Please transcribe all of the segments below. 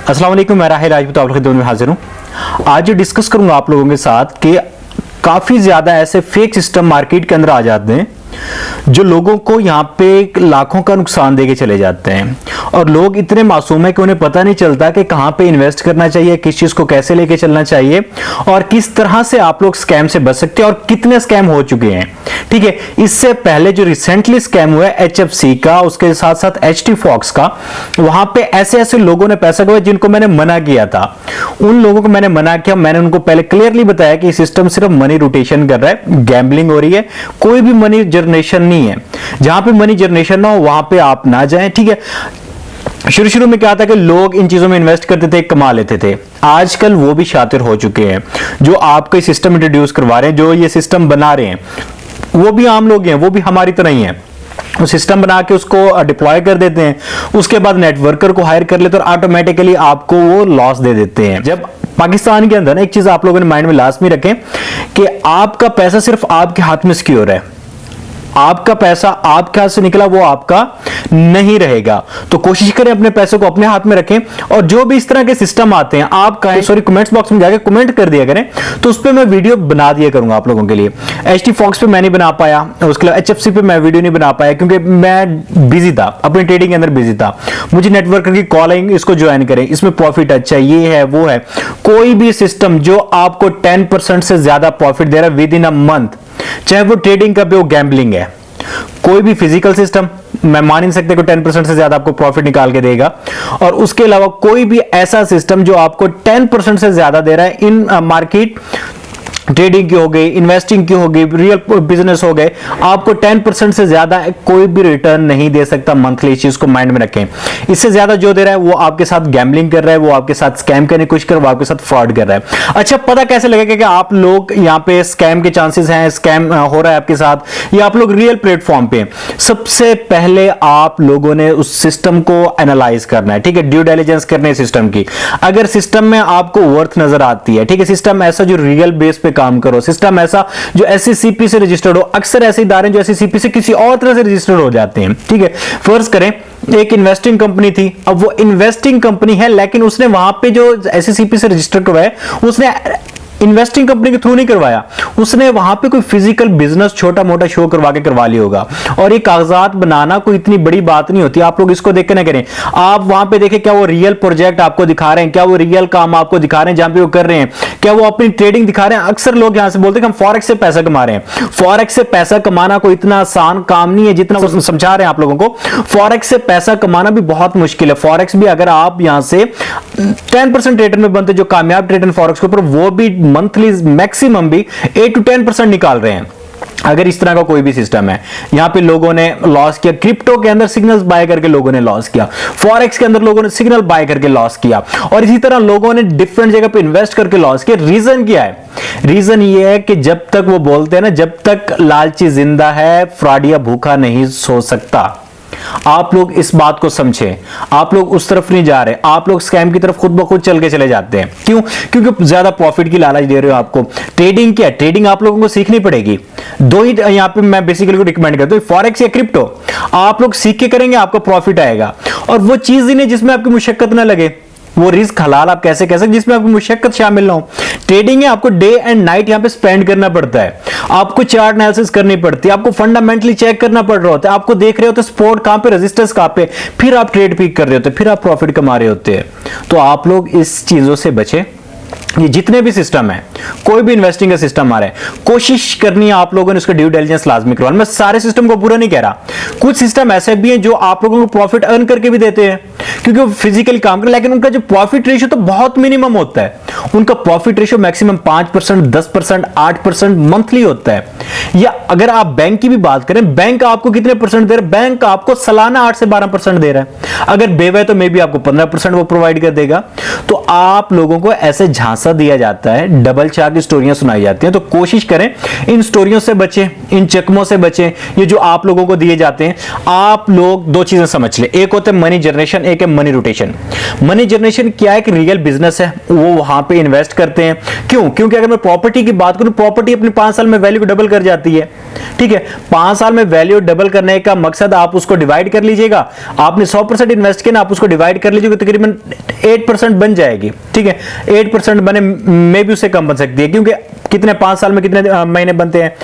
अस्सलाम वालेकुम, मैं राहिल राजपूत आप लोगों की खिदमत में हाजिर हूँ। आज डिस्कस करूंगा आप लोगों के साथ कि काफी ज्यादा ऐसे फेक सिस्टम मार्केट के अंदर आ जाते हैं जो लोगों को यहाँ पे लाखों का नुकसान देके चले जाते हैं, और लोग इतने मासूम है कि उन्हें पता नहीं चलता कि कहाँ पे इन्वेस्ट करना चाहिए, किस चीज को कैसे लेके चलना चाहिए और किस तरह से आप लोग स्कैम से बच सकते हैं और कितने स्कैम हो चुके हैं। ठीक है, इससे पहले जो रिसेंटली स्कैम हुआ है HFC का, उसके साथ साथ HT Fox का, वहां पे ऐसे ऐसे लोगों ने पैसा गवाया जिनको मैंने मना किया था। उन लोगों को मैंने मना किया, मैंने उनको पहले क्लियरली बताया कि सिस्टम सिर्फ मनी रोटेशन कर रहा है, गैम्बलिंग हो रही है, कोई भी मनी जनरेशन नहीं है। जहां पे मनी जनरेशन ना हो वहां पे आप ना जाएं। ठीक है, शुरू में क्या था कि लोग इन चीजों में इन्वेस्ट करते थे, कमा लेते थे। आजकल वो भी शातिर हो चुके हैं जो आपको सिस्टम इंट्रोड्यूस करवा रहे हैं, जो ये सिस्टम बना रहे हैं, वो भी आम लोग हैं, वो भी हमारी तरह ही हैं। वो सिस्टम बना के उसको डिप्लॉय कर देते हैं, उसके बाद नेटवर्कर को हायर कर लेते हैं और ऑटोमेटिकली आपको वो लॉस दे देते हैं। जब पाकिस्तान के अंदर एक चीज आप लोगों ने माइंड में लाजमी रखें कि आपका पैसा सिर्फ आपके हाथ में सिक्योर है। आपका पैसा आपके हाथ से निकला वो आपका नहीं रहेगा, तो कोशिश करें अपने पैसे को अपने हाथ में रखें। और जो भी इस तरह के सिस्टम आते हैं, आप कमेंट्स बॉक्स में जाके कमेंट कर दिया करें, तो उस पर मैं वीडियो बना दिया करूंगा आप लोगों के लिए। HT Fox पे मैं नहीं बना पाया, उसके अलावा HFC पे मैं वीडियो नहीं बना पाया क्योंकि मैं बिजी था, अपनी ट्रेडिंग के अंदर बिजी था। मुझे नेटवर्कर की कॉल आई, इसको ज्वाइन करें, इसमें प्रॉफिट अच्छा है, ये है वो है। कोई भी सिस्टम जो आपको 10% से ज्यादा प्रॉफिट दे रहा है विद इन अ मंथ, चाहे वो ट्रेडिंग का भी हो, गैम्बलिंग है। कोई भी फिजिकल सिस्टम मैं मान नहीं सकते कि 10% से ज्यादा आपको प्रॉफिट निकाल के देगा, और उसके अलावा कोई भी ऐसा सिस्टम जो आपको 10% से ज्यादा दे रहा है इन मार्केट, ट्रेडिंग की हो गई, इन्वेस्टिंग की हो गई, रियल बिजनेस हो गए, आपको 10% से ज्यादा कोई भी रिटर्न नहीं दे सकता मंथली। इस चीज को माइंड में रखें। इससे ज्यादा जो दे रहा है वो आपके साथ गैम्बलिंग कर रहा है, वो आपके साथ स्कैम करने की कोशिश कर रहा है, वो आपके साथ फ्रॉड कर रहा है। अच्छा, पता कैसे लगेगा कि आप लोग यहाँ पे स्कैम के चांसेस हैं, स्कैम हो रहा है आपके साथ, या आप लोग रियल प्लेटफॉर्म पे? सबसे पहले आप लोगों ने उस सिस्टम को एनालाइज करना है। ठीक है, ड्यू डिलिजेंस करने सिस्टम की। अगर सिस्टम में आपको वर्थ नजर आती है, ठीक है, सिस्टम ऐसा जो रियल बेस पे काम करो, सिस्टम ऐसा जो SCCP से रजिस्टर्ड हो। अक्सर ऐसे इदारे जो SCCP से किसी और तरह से रजिस्टर्ड हो जाते हैं। ठीक है, फर्ज करें एक इन्वेस्टिंग कंपनी थी, अब वो इन्वेस्टिंग कंपनी है लेकिन उसने वहां पे जो SCCP से रजिस्टर्ड करवाया, उसने इन्वेस्टिंग कंपनी के थ्रू नहीं करवाया, उसने वहां पे कोई फिजिकल बिजनेस छोटा मोटा शो करवा के करवा लिया होगा। और ये कागजात बनाना कोई इतनी बड़ी बात नहीं होती। आप लोग इसको देख के ना करें, आप वहां पे देखें क्या वो रियल प्रोजेक्ट आपको दिखा रहे हैं, क्या वो रियल काम आपको दिखा रहे हैं जहां पे वो कर रहे हैं, क्या वो अपनी ट्रेडिंग दिखा रहे हैं। अक्सर लोग यहां से बोलते हैं कि हम फॉरेक्स से पैसा कमा रहे हैं। फॉरेक्स से पैसा कमाना कोई इतना आसान काम नहीं है जितना वो समझा रहे हैं आप लोगों को। फॉरेक्स से पैसा कमाना भी बहुत मुश्किल है। फॉरेक्स भी अगर आप यहां से 10% रिटर्न में बनते, जो कामयाब ट्रेडर फॉरेक्स के ऊपर, वो भी मंथली मैक्सिमम भी 8 to 10% निकाल रहे हैं। अगर इस तरह का कोई भी सिस्टम है, यहां पे लोगों ने लॉस किया, क्रिप्टो के अंदर सिग्नल्स बाय करके लोगों ने लॉस किया, फॉरेक्स के अंदर लोगों ने सिग्नल बाय करके लॉस किया, और इसी तरह लोगों ने डिफरेंट जगह पे इन्वेस्ट करके लॉस किया। रीजन क्या है? रीजन ये है कि जब तक वो बोलते हैं ना, जब तक लालची जिंदा है फ्रॉडिया भूखा नहीं सो सकता। आप लोग इस बात को समझें, आप लोग उस तरफ नहीं जा रहे, आप लोग स्कैम की तरफ खुद ब खुद चल के चले जाते हैं। क्यों? क्योंकि ज्यादा प्रॉफिट की लालच दे रहे हो आपको। ट्रेडिंग क्या है? ट्रेडिंग आप लोगों को सीखनी पड़ेगी। दो ही यहां पे मैं बेसिकली रिकमेंड करता हूं, फॉरेक्स या क्रिप्टो। आप लोग सीख के करेंगे, आपको प्रॉफिट आएगा। और वो चीज ही नहीं जिसमें आपकी मुशक्कत ना लगे, वो रिस्क हलाल आप कैसे कह सकते जिसमें आपकी मुशक्कत शामिल ना हो। ट्रेडिंग है, आपको डे एंड नाइट यहां पे स्पेंड करना पड़ता है, आपको चार्ट एनालिसिस करनी पड़ती है, आपको फंडामेंटली चेक करना पड़ रहा होता है, आपको देख रहे होते सपोर्ट कहां पे, रेजिस्टेंस कहां पे, फिर आप ट्रेड पिक कर रहे होते, फिर आप प्रॉफिट कमा रहे होते हैं। तो आप लोग इस चीजों से बचे। ये जितने भी सिस्टम है, कोई भी इन्वेस्टिंग का सिस्टम आ रहा है, कोशिश करनी है आप लोगों ने उसका ड्यू डिलिजेंस लाजमी करवाना। मैं सारे सिस्टम को पूरा नहीं कह रहा, कुछ सिस्टम ऐसे भी हैं जो आप लोगों को प्रॉफिट अर्न करके भी देते हैं क्योंकि वो फिजिकली काम कर, लेकिन उनका जो प्रॉफिट रेशियो तो बहुत मिनिमम होता है। उनका प्रॉफिट रेशियो मैक्सिमम 5%, 10%, 8% मंथली होता है। या अगर आप बैंक की भी बात करें, बैंक आपको कितने परसेंट दे रहा है? बैंक आपको सालाना 8 से 12% दे रहा है। अगर बेवा है तो मे बी आपको 15% वो प्रोवाइड कर देगा। तो आप लोगों को ऐसे झांसा दिया जाता है, डबल चार की स्टोरियां सुनाई जाती हैं। तो कोशिश करें इन स्टोरियों से बचें, इन चकमों से बचें। ये जो आप लोगों को दिए जाते हैं, आप लोग दो चीजें समझ ले, एक होता है मनी जनरेशन, एक है मनी रोटेशन। मनी जनरेशन क्या है कि रियल बिजनेस है, वो वहां पे इन्वेस्ट करते हैं, क्यों? क्योंकि अगर मैं प्रॉपर्टी की बात करूं, प्रॉपर्टी अपनी 5 साल में वैल्यू को डबल कर जाती है, ठीक है। 5 साल में वैल्यू डबल करने का मकसद आप उसको डिवाइड कर लीजिएगा, आपने 100% इन्वेस्ट किया ना, आप उसको डिवाइड कर लीजिएगा, तकरीबन 8% बन जाएगी, ठीक है। 8% बने, मे भी उससे कम बन सकती है, क्योंकि कितने 5 साल में कितने महीने बनते हैं,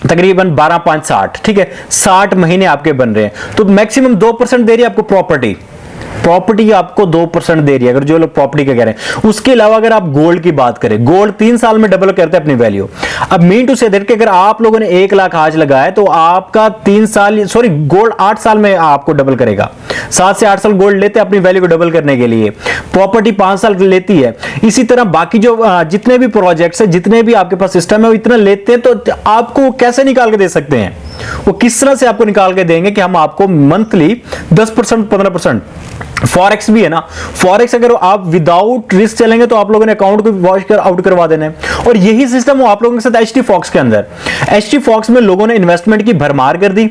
तकरीबन 12 5 60, ठीक है। 60 महीने आपके बन रहे हैं, तो मैक्सिमम 2% दे रही है आपको प्रॉपर्टी आपको 2% दे रही है, अगर जो लोग प्रॉपर्टी का कह रहे हैं। उसके अलावा अगर आप गोल्ड की बात करें, गोल्ड 3 साल में डबल करते हैं अपनी वैल्यू। अब मीन टू से दैट कि अगर आप लोगों ने 1 लाख आज लगाया तो आपका 3 साल, सॉरी गोल्ड 8 साल में आपको डबल करेगा। 7 से 8 साल गोल्ड लेते हैं अपनी वैल्यू को डबल करने के लिए, प्रॉपर्टी 5 साल लेती है। इसी तरह बाकी जो जितने भी प्रोजेक्ट्स है, जितने भी आपके पास सिस्टम है, वो इतना लेते हैं, तो आपको कैसे निकाल के दे सकते हैं? वो किस तरह से आपको निकाल के देंगे कि हम आपको मंथली 10% 15%। फॉरेक्स भी है ना, फॉरेक्स अगर आप विदाउट रिस्क चलेंगे तो आप लोगों ने अकाउंट को वॉश कर आउट करवा देना है। और यही सिस्टम हो आप लोगों के साथ एचटी फॉक्स के अंदर। एचटी फॉक्स में लोगों ने इन्वेस्टमेंट की भरमार कर दी,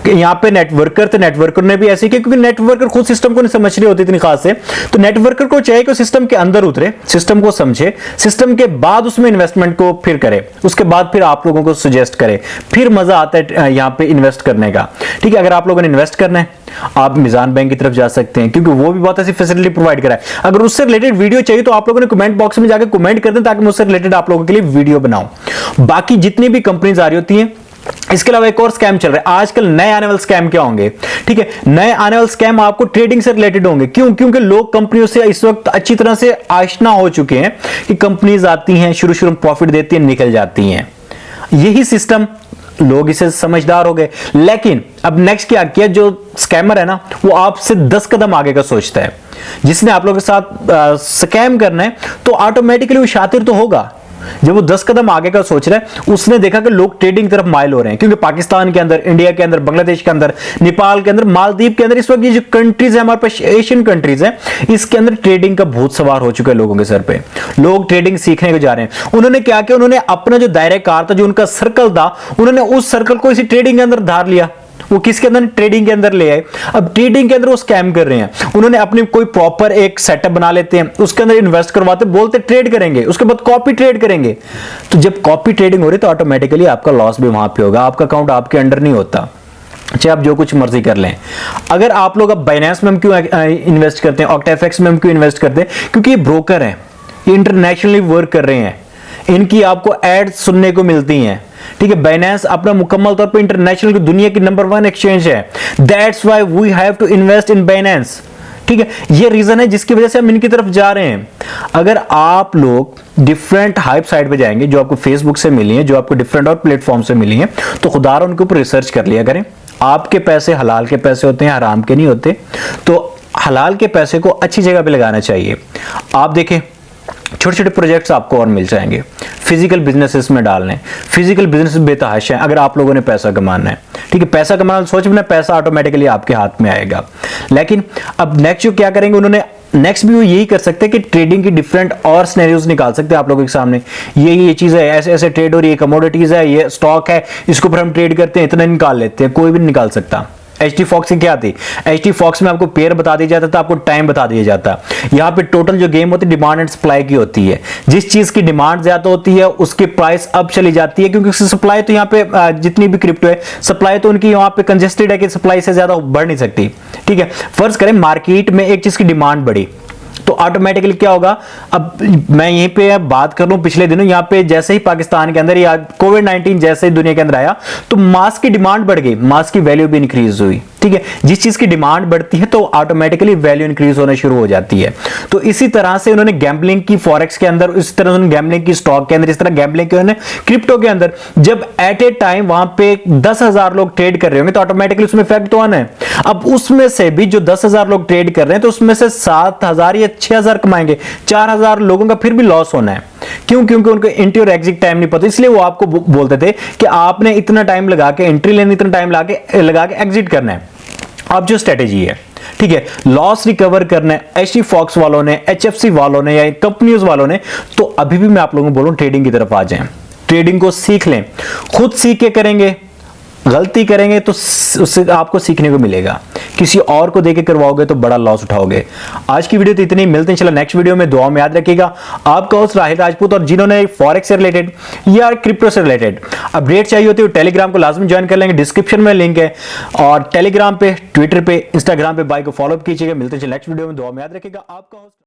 यहाँ पे नेटवर्कर थे, नेटवर्कर ने भी ऐसे किया, क्योंकि नेटवर्कर खुद सिस्टम को नहीं समझ रही होती इतनी खास से, तो नेटवर्कर को चाहिए कि सिस्टम के अंदर उतरे, सिस्टम को समझे, सिस्टम के बाद उसमें इन्वेस्टमेंट को फिर करे, उसके बाद फिर आप लोगों को सजेस्ट करे, फिर मजा आता है यहाँ पे इन्वेस्ट करने का, ठीक है। अगर आप लोगों ने इन्वेस्ट करना है, आप मिजान बैंक की तरफ जा सकते हैं, क्योंकि वो भी बहुत ऐसी फैसिलिटी प्रोवाइड करा है। अगर उससे रिलेटेड वीडियो चाहिए तो आप लोगों ने कमेंट बॉक्स में जाकर कमेंट कर दें, ताकि मैं उससे रिलेटेड आप लोगों के लिए वीडियो बनाऊं। बाकी जितनी भी कंपनीज आ रही होती हैं, इसके अलावा एक और स्कैम चल रहा है आजकल। नए आने वाले स्कैम क्या होंगे, ठीक है? नए आने वाले स्कैम आपको ट्रेडिंग से रिलेटेड होंगे। क्यों? क्योंकि लोग कंपनियों से इस वक्त अच्छी तरह से आशना हो चुके हैं कि कंपनीज आती हैं, शुरू में प्रॉफिट देती हैं, निकल जाती हैं। यही सिस्टम, लोग इसे समझदार हो गए। लेकिन अब नेक्स्ट क्या किया, जो स्कैमर है ना, वो आपसे 10 कदम आगे का सोचता है। जिसने आप लोगों के साथ स्कैम करना है, तो ऑटोमेटिकली वो शातिर तो होगा। जब वो 10 कदम आगे का सोच रहा है, उसने देखा कि लोग ट्रेडिंग तरफ माइल हो रहे हैं, क्योंकि पाकिस्तान के अंदर, इंडिया के अंदर, बांग्लादेश के अंदर, नेपाल के अंदर, मालदीव के अंदर, इस वक्त ये जो कंट्रीज है हमारे पास, एशियन कंट्रीज है, इसके अंदर ट्रेडिंग का भूत सवार हो चुका है लोगों के सर पे। लोग ट्रेडिंग सीखने को जा रहे हैं। उन्होंने क्या किया, उन्होंने अपना जो दायरा कार था, जो उनका सर्कल था, उन्होंने उस सर्कल को इसी ट्रेडिंग के अंदर धार लिया। वो किसके अंदर? ट्रेडिंग के अंदर ले आए। अब ट्रेडिंग के अंदर वो स्कैम कर रहे हैं। उन्होंने अपनी कोई प्रॉपर एक सेटअप बना लेते हैं, उसके अंदर इन्वेस्ट करवाते, बोलते ट्रेड करेंगे, उसके बाद कॉपी ट्रेड करेंगे। तो जब कॉपी ट्रेडिंग हो रही है, तो ऑटोमेटिकली आपका लॉस भी वहां पे होगा, आपका अकाउंट आपके अंडर नहीं होता, चाहे आप जो कुछ मर्जी कर लें। अगर आप लोग अब बाइनेंस में हम क्यों इन्वेस्ट करते हैं, ऑक्टेफेक्स में हम क्यों इन्वेस्ट करते हैं? क्योंकि ये ब्रोकर हैं, ये इंटरनेशनली वर्क कर रहे हैं, इनकी आपको एड्स सुनने को मिलती हैं, ठीक है। बाइनेंस अपना मुकम्मल तौर पे इंटरनेशनल दुनिया की नंबर 1 एक्सचेंज है। That's why we have to invest in Binance, ठीक है। ये रीजन है जिसकी वजह से हम इनकी तरफ जा रहे हैं। अगर आप लोग डिफरेंट हाइप साइट पे जाएंगे, जो आपको फेसबुक से मिली है, जो आपको डिफरेंट और प्लेटफॉर्म से मिली है, तो खुदारा उनके ऊपर रिसर्च कर लिया करें। आपके पैसे हलाल के पैसे होते हैं, हराम के नहीं होते। तो हलाल के पैसे को अच्छी जगह पे लगाना चाहिए। आप देखें, छोटे छोटे प्रोजेक्ट्स आपको और मिल जाएंगे, फिजिकल बिजनेसेस में डालने। फिजिकल बिजनेस बेतहाशा है अगर आप लोगों ने पैसा कमाना है, ठीक है। पैसा कमाना सोच में, पैसा ऑटोमेटिकली आपके हाथ में आएगा। लेकिन अब नेक्स्ट जो क्या करेंगे, उन्होंने नेक्स्ट भी वो यही कर सकते हैं कि ट्रेडिंग की डिफरेंट और सिनेरियोज निकाल सकते हैं आप लोगों के सामने। ये चीज है, ऐसे ऐसे ट्रेड हो रही है, कमोडिटीज है, ये स्टॉक है, इसके ऊपर हम ट्रेड करते हैं, इतना निकाल लेते हैं। कोई भी नहीं निकाल सकता। एचटी फॉक्स की क्या थी? एचटी फॉक्स में आपको पेयर बता दिया जाता था, आपको टाइम बता दिया जाता। यहाँ पे टोटल जो गेम होती है डिमांड एंड सप्लाई की होती है। जिस चीज की डिमांड ज्यादा होती है उसकी प्राइस अब चली जाती है, क्योंकि सप्लाई तो यहाँ पे जितनी भी क्रिप्टो है, सप्लाई तो उनकी यहाँ पे कंजेस्टेड है कि सप्लाई से ज्यादा बढ़ नहीं सकती, ठीक है। फर्ज करें मार्केट में एक चीज की डिमांड बढ़ी, तो ऑटोमेटिकली क्या होगा? अब मैं यहीं पे बात कर लूं, पिछले दिनों यहाँ पे जैसे ही पाकिस्तान के अंदर या कोविड-19 जैसे ही दुनिया के अंदर आया, तो मास्क की डिमांड बढ़ गई, मास्क की वैल्यू भी इंक्रीज हुई, ठीक है। जिस चीज की डिमांड बढ़ती है तो ऑटोमेटिकली वैल्यू इंक्रीज होना शुरू हो जाती है। तो इसी तरह से उन्होंने गैम्बलिंग की फॉरेक्स के अंदर, इस तरह उन्होंने गैम्बलिंग की स्टॉक के अंदर, इस तरह गैम्बलिंग की उन्होंने क्रिप्टो के अंदर। जब एट ए टाइम वहां पे 10,000 लोग ट्रेड कर रहे होंगे, तो ऑटोमेटिकली उसमें इफेक्ट तो आना है। अब उसमें से भी जो 10,000 लोग ट्रेड कर रहे हैं, तो उसमें से 7,000 या 6,000 कमाएंगे, 4,000 लोगों का फिर भी लॉस होना है। क्यों? क्योंकि उनको एंट्री और एग्जिट टाइम नहीं पता, इसलिए वो आपको बोलते थे कि आपने इतना टाइम लगा के एंट्री लेनी, इतना टाइम लगा के एग्जिट करना है। अब जो स्ट्रेटेजी है, ठीक है, लॉस रिकवर करना है, एचटी फॉक्स वालों ने, एचएफसी वालों ने या कंपनीज वालों ने, तो अभी भी मैं आप लोगों को बोलूं ट्रेडिंग की तरफ आ जाएं, ट्रेडिंग को सीख लें। खुद सीख के करेंगे गलती करेंगे तो उससे आपको सीखने को मिलेगा, किसी और को देके करवाओगे तो बड़ा लॉस उठाओगे। आज की वीडियो तो इतनी, मिलते हैं चलो नेक्स्ट वीडियो में। दुआ में याद रखिएगा आपका होस्ट राहिल राजपूत, और जिन्होंने फॉरेक्स से रिलेटेड या क्रिप्टो से रिलेटेड अपडेट चाहिए होती है वो टेलीग्राम को लाजमी ज्वाइन कर लेंगे, डिस्क्रिप्शन में लिंक है, और टेलीग्राम पे, ट्विटर पे, इंस्टाग्राम पे भाई को फॉलो अप कीजिएगा। मिलते हैं नेक्स्ट वीडियो में, दुआ में याद रखिएगा आपका होस्ट।